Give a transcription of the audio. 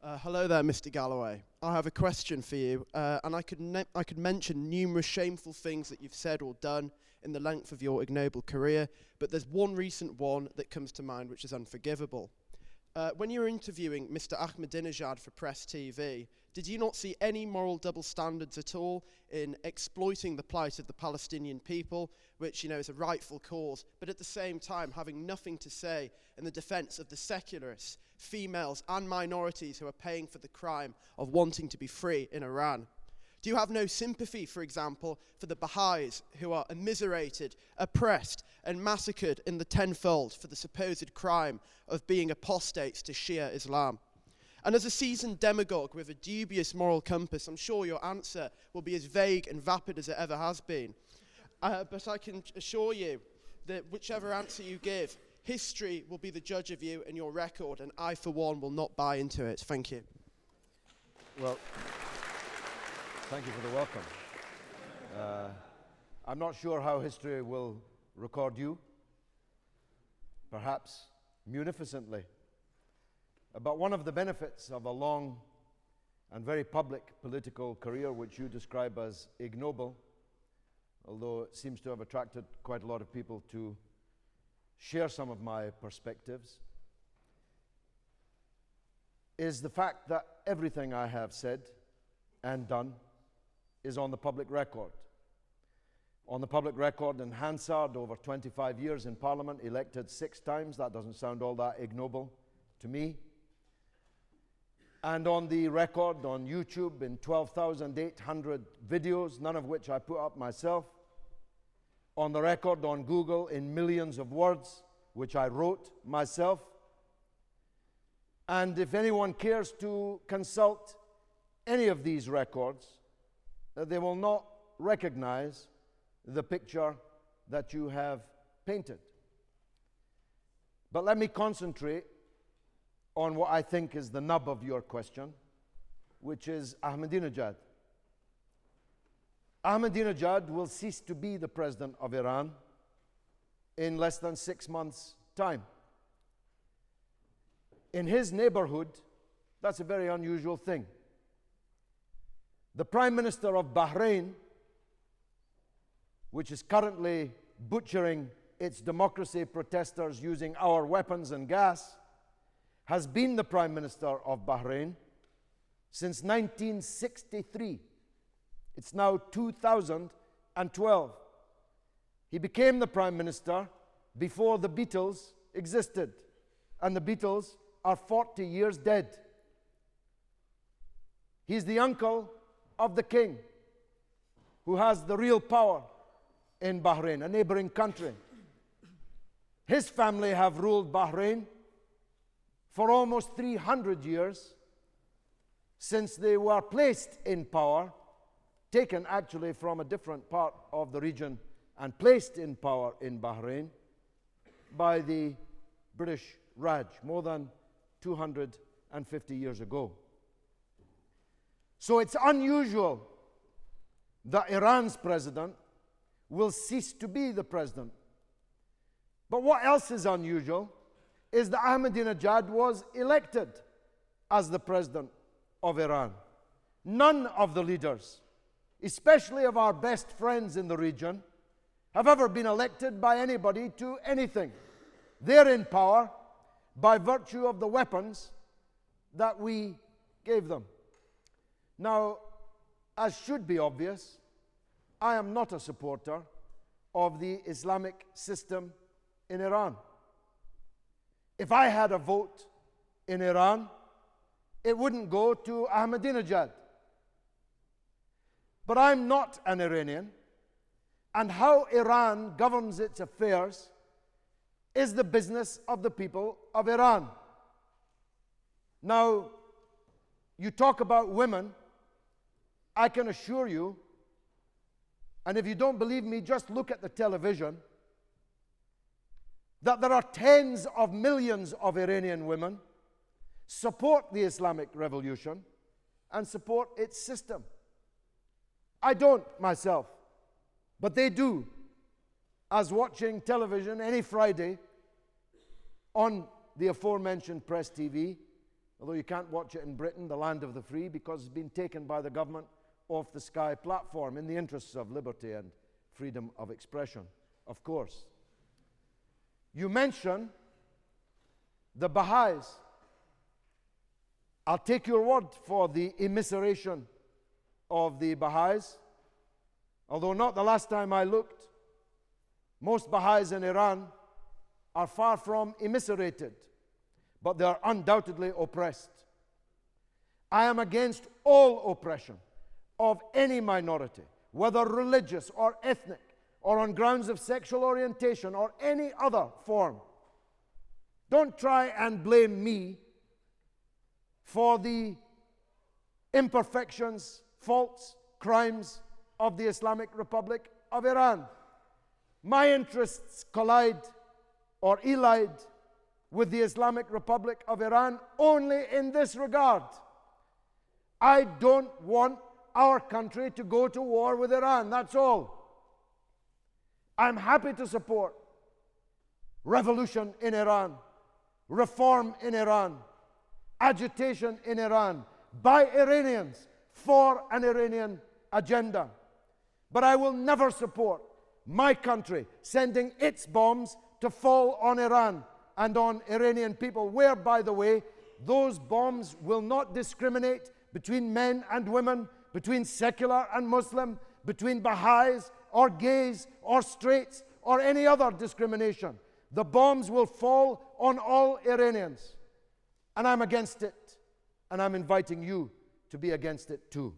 Hello there, Mr. Galloway. I have a question for you, and I could mention numerous shameful things that you've said or done in the length of your ignoble career, but there's one recent one that comes to mind which is unforgivable. When you were interviewing Mr. Ahmadinejad for Press TV, did you not see any moral double standards at all in exploiting the plight of the Palestinian people, which, you know, is a rightful cause, but at the same time having nothing to say in the defense of the secularists, females and minorities who are paying for the crime of wanting to be free in Iran? Do you have no sympathy, for example, for the Baha'is who are immiserated, oppressed, and massacred in the tenfold for the supposed crime of being apostates to Shia Islam? And as a seasoned demagogue with a dubious moral compass, I'm sure your answer will be as vague and vapid as it ever has been. But I can assure you that whichever answer you give, history will be the judge of you and your record, and I, for one, will not buy into it. Thank you. Well, thank you for the welcome. I'm not sure how history will record you, perhaps munificently. But one of the benefits of a long and very public political career, which you describe as ignoble, although it seems to have attracted quite a lot of people to share some of my perspectives, is the fact that everything I have said and done is on the public record. On the public record in Hansard, over 25 years in Parliament, elected 6 times. That doesn't sound all that ignoble to me. And on the record on YouTube in 12,800 videos, none of which I put up myself. On the record on Google in millions of words, which I wrote myself. And if anyone cares to consult any of these records, they will not recognize the picture that you have painted. But let me concentrate on what I think is the nub of your question, which is Ahmadinejad. Ahmadinejad will cease to be the president of Iran in less than 6 months' time. In his neighborhood, that's a very unusual thing. The Prime Minister of Bahrain, which is currently butchering its democracy protesters using our weapons and gas, has been the Prime Minister of Bahrain since 1963. It's now 2012. He became the Prime Minister before the Beatles existed, and the Beatles are 40 years dead. He's the uncle of the king, who has the real power in Bahrain, a neighboring country. His family have ruled Bahrain for almost 300 years, since they were placed in power, taken actually from a different part of the region and placed in power in Bahrain by the British Raj more than 250 years ago. So it's unusual that Iran's president will cease to be the president. But what else is unusual is that Ahmadinejad was elected as the president of Iran. None of the leaders, especially of our best friends in the region, have ever been elected by anybody to anything. They're in power by virtue of the weapons that we gave them. Now, as should be obvious, I am not a supporter of the Islamic system in Iran. If I had a vote in Iran, it wouldn't go to Ahmadinejad. But I'm not an Iranian, and how Iran governs its affairs is the business of the people of Iran. Now, you talk about women, I can assure you, and if you don't believe me, just look at the television, that there are tens of millions of Iranian women support the Islamic Revolution and support its system. I don't myself, but they do, as watching television any Friday on the aforementioned Press TV, although you can't watch it in Britain, the land of the free, because it's been taken by the government off the Sky platform in the interests of liberty and freedom of expression, of course. You mention the Baha'is. I'll take your word for the immiseration of the Baha'is, although not the last time I looked. Most Baha'is in Iran are far from immiserated, but they are undoubtedly oppressed. I am against all oppression of any minority, whether religious or ethnic, or on grounds of sexual orientation, or any other form. Don't try and blame me for the imperfections, faults, crimes of the Islamic Republic of Iran. My interests collide or elide with the Islamic Republic of Iran only in this regard. I don't want our country to go to war with Iran, that's all. I'm happy to support revolution in Iran, reform in Iran, agitation in Iran by Iranians for an Iranian agenda. But I will never support my country sending its bombs to fall on Iran and on Iranian people, where, by the way, those bombs will not discriminate between men and women, between secular and Muslim, between Baha'is or gays or straights or any other discrimination. The bombs will fall on all Iranians. And I'm against it. And I'm inviting you to be against it too.